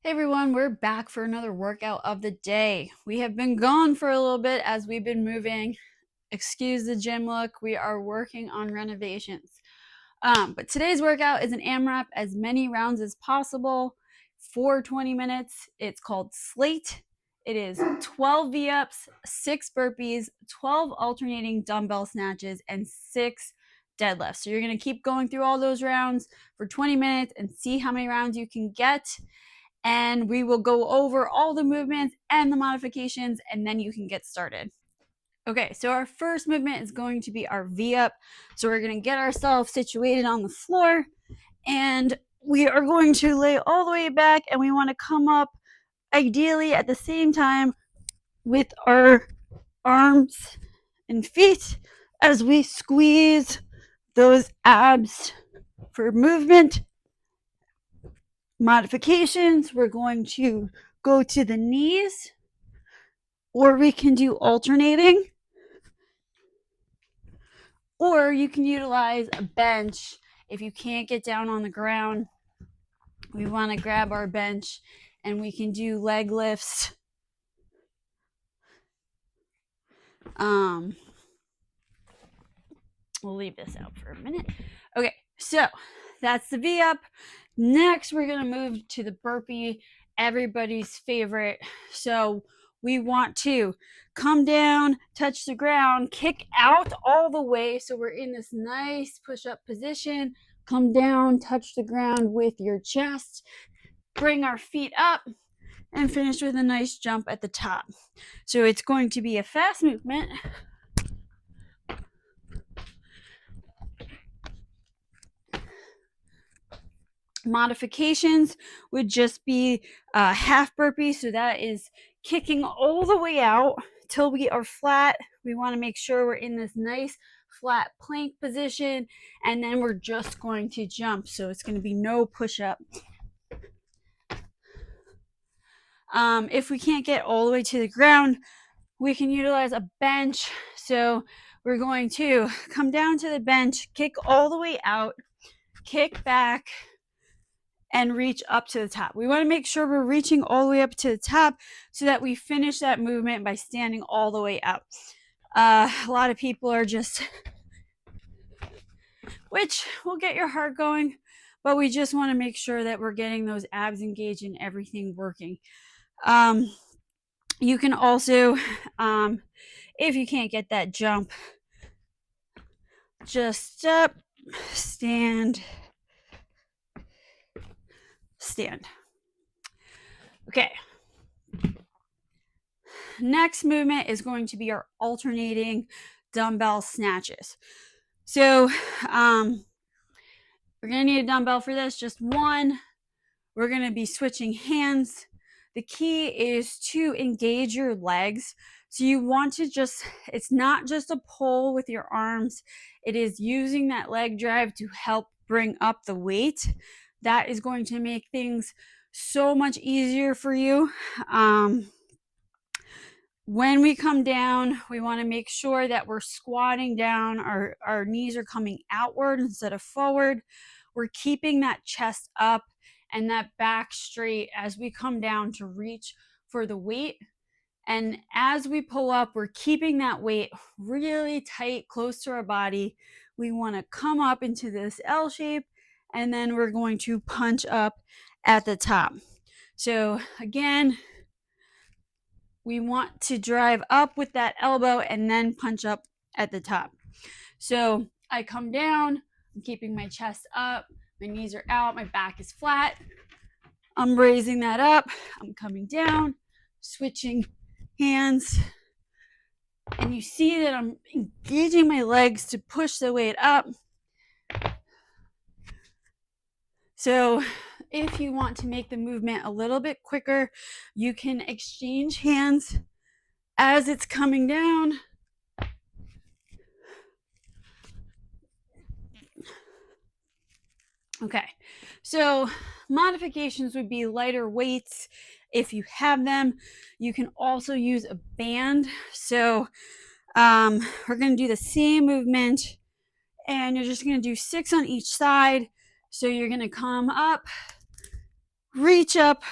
Hey everyone, we're back for another workout of the day. We have been gone for a little bit as we've been moving. Excuse the gym look, we are working on renovations. But today's workout is an AMRAP, as many rounds as possible for 20 minutes. It's called Slate. It is 12 V-ups, 6 burpees, 12 alternating dumbbell snatches, and 6 deadlifts. So you're going to keep going through all those rounds for 20 minutes and see how many rounds you can get, and we will go over all the movements and the modifications, and then you can get started. Okay, so our first movement is going to be our V-up. So we're going to get ourselves situated on the floor, and we are going to lay all the way back, and we want to come up ideally at the same time with our arms and feet as we squeeze those abs for movement. Modifications, we're going to go to the knees, or we can do alternating, or you can utilize a bench. If you can't get down on the ground, we want to grab our bench and we can do leg lifts. We'll leave this out for a minute. Okay, so that's the V up. Next, we're going to move to the burpee, everybody's favorite. So we want to come down, touch the ground, kick out all the way. So we're in this nice push-up position. Come down, touch the ground with your chest, bring our feet up, and finish with a nice jump at the top. So it's going to be a fast movement. Modifications would just be half burpee. So that is kicking all the way out till we are flat. We want to make sure we're in this nice flat plank position, and then we're just going to jump. So it's going to be no push-up. If we can't get all the way to the ground, we can utilize a bench. So we're going to come down to the bench, kick all the way out, kick back, and reach up to the top. We want to make sure we're reaching all the way up to the top so that we finish that movement by standing all the way up. A lot of people are just, which will get your heart going, but we just want to make sure that we're getting those abs engaged and everything working. You can also, if you can't get that jump, just up, stand. Okay. Next movement is going to be our alternating dumbbell snatches. So we're going to need a dumbbell for this, just one. We're going to be switching hands. The key is to engage your legs. So you want to it's not just a pull with your arms. It is using that leg drive to help bring up the weight. That is going to make things so much easier for you. When we come down, we want to make sure that we're squatting down. Our knees are coming outward instead of forward. We're keeping that chest up and that back straight as we come down to reach for the weight. And as we pull up, we're keeping that weight really tight, close to our body. We want to come up into this L shape, and then we're going to punch up at the top. So again, we want to drive up with that elbow and then punch up at the top. So I come down, I'm keeping my chest up, my knees are out, my back is flat. I'm raising that up, I'm coming down, switching hands. And you see that I'm engaging my legs to push the weight up. So if you want to make the movement a little bit quicker, you can exchange hands as it's coming down. Okay, so modifications would be lighter weights if you have them. You can also use a band. So we're going to do the same movement, and you're just going to do 6 on each side. So you're going to come up, reach up,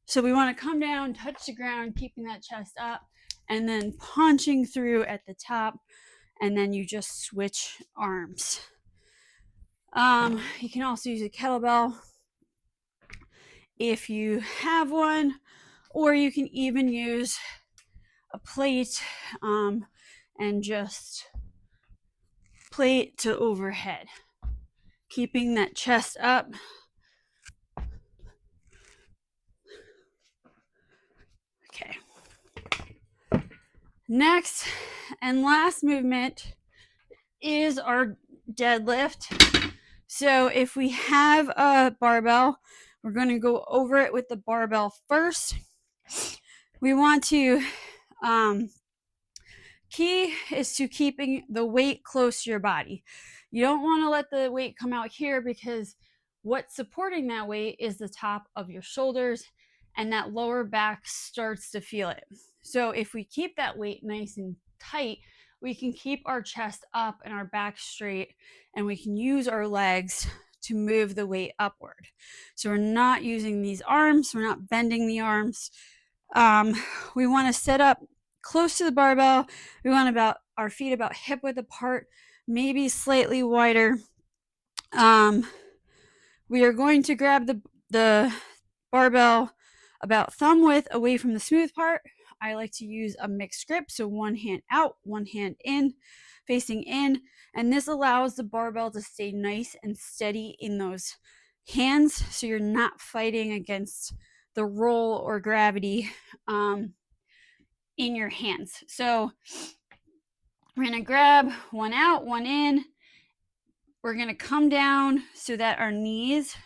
So we want to come down, touch the ground, keeping that chest up, and then punching through at the top, and then you just switch arms. You can also use a kettlebell if you have one, or you can even use a plate and just plate to overhead, keeping that chest up. Okay. Next and last movement is our deadlift. So if we have a barbell, we're going to go over it with the barbell first. We want to key is to keeping the weight close to your body. You don't want to let the weight come out here, because what's supporting that weight is the top of your shoulders, and that lower back starts to feel it. So if we keep that weight nice and tight, we can keep our chest up and our back straight, and we can use our legs to move the weight upward. So we're not using these arms, we're not bending the arms. We want to set up close to the barbell. We want our feet about hip width apart, maybe slightly wider. We are going to grab the barbell about thumb width away from the smooth part. I like to use a mixed grip, so one hand out, one hand in, facing in, and this allows the barbell to stay nice and steady in those hands, so you're not fighting against the roll or gravity in your hands. So we're going to grab one out, one in. We're going to come down so that our knees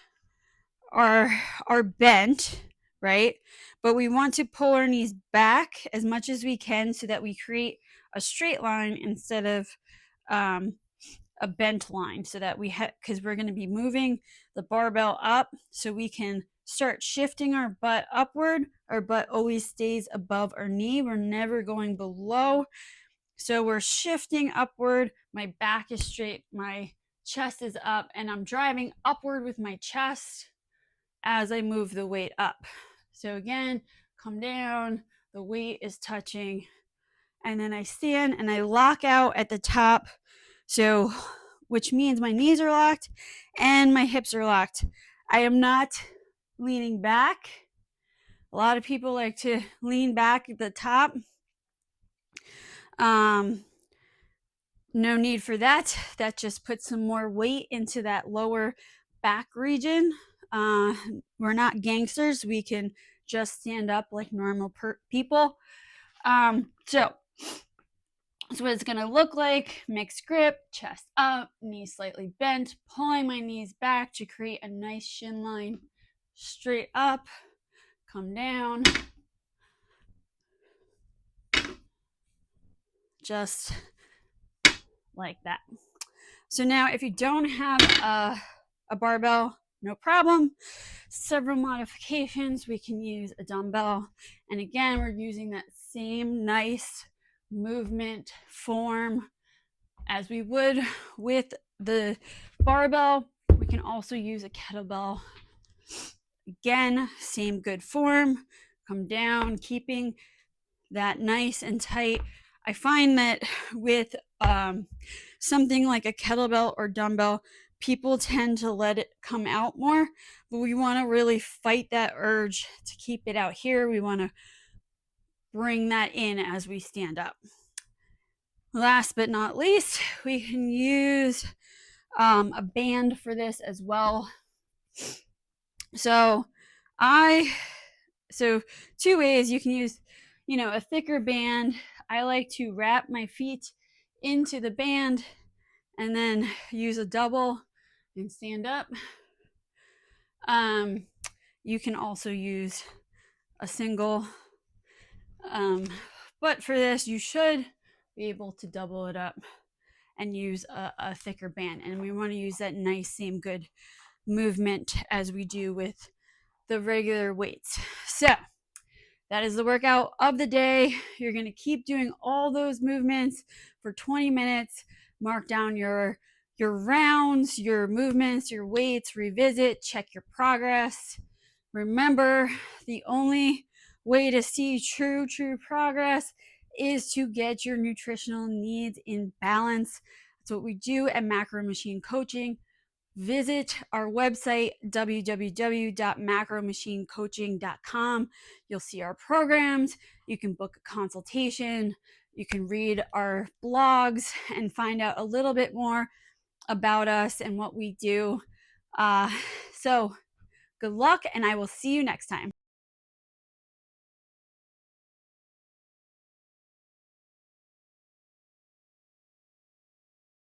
are bent, right? But we want to pull our knees back as much as we can so that we create a straight line instead of a bent line, so that because we're going to be moving the barbell up, so we can start shifting our butt upward. Our butt always stays above our knee. We're never going below. So we're shifting upward. My back is straight. My chest is up, and I'm driving upward with my chest as I move the weight up. So again, come down, the weight is touching, and then I stand and I lock out at the top. So, which means my knees are locked and my hips are locked. I am not leaning back. A lot of people like to lean back at the top. No need for that. That just puts some more weight into that lower back region. We're not gangsters. We can just stand up like normal people. So what it's going to look like: mixed grip, chest up, knees slightly bent, pulling my knees back to create a nice shin line, straight up, come down, just like that. So now if you don't have a barbell, no problem. Several modifications. We can use a dumbbell, and again, we're using that same nice movement form as we would with the barbell. We can also use a kettlebell. Again, same good form. Come down, keeping that nice and tight. I find that with something like a kettlebell or dumbbell, people tend to let it come out more, but we want to really fight that urge to keep it out here. We want to bring that in as we stand up. Last but not least, we can use a band for this as well. So two ways you can use, a thicker band. I like to wrap my feet into the band and then use a double and stand up. You can also use a single, but for this, you should be able to double it up and use a thicker band. And we want to use that nice, same good movement as we do with the regular weights. So that is the workout of the day. You're going to keep doing all those movements for 20 minutes. Mark down your rounds, your movements, your weights, revisit, check your progress. Remember, the only way to see true progress is to get your nutritional needs in balance. That's what we do at Macro Machine Coaching. Visit our website, www.macromachinecoaching.com. You'll see our programs. You can book a consultation. You can read our blogs and find out a little bit more about us and what we do. So good luck, and I will see you next time.